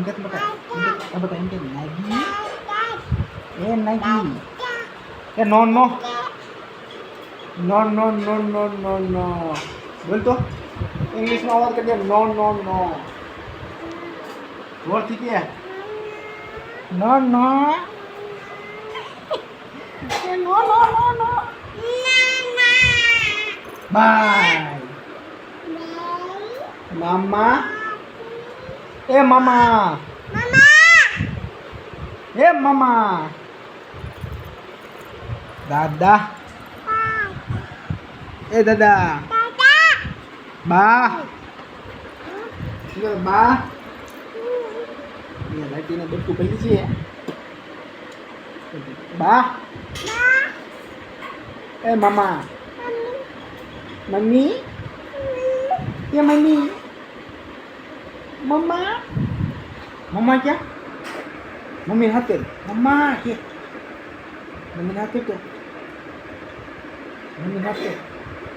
Ingat baka. Ingat baka ingat lagi. Lagi. No no. No no no no no no. बोल तो English में आवाज कर दिया नो नो नो बोल ठीक है no no no no no no bye मामा ए मामा ए मामा दादा ए दादा बा बा ये लड़की ने बच्चों को लीजिए बा ए मामा मम्मी ये मम्मी मम्मा मम्मा क्या मम्मी हाथे मम्मा क्या मम्मी हाथे क्या मम्मी हाथे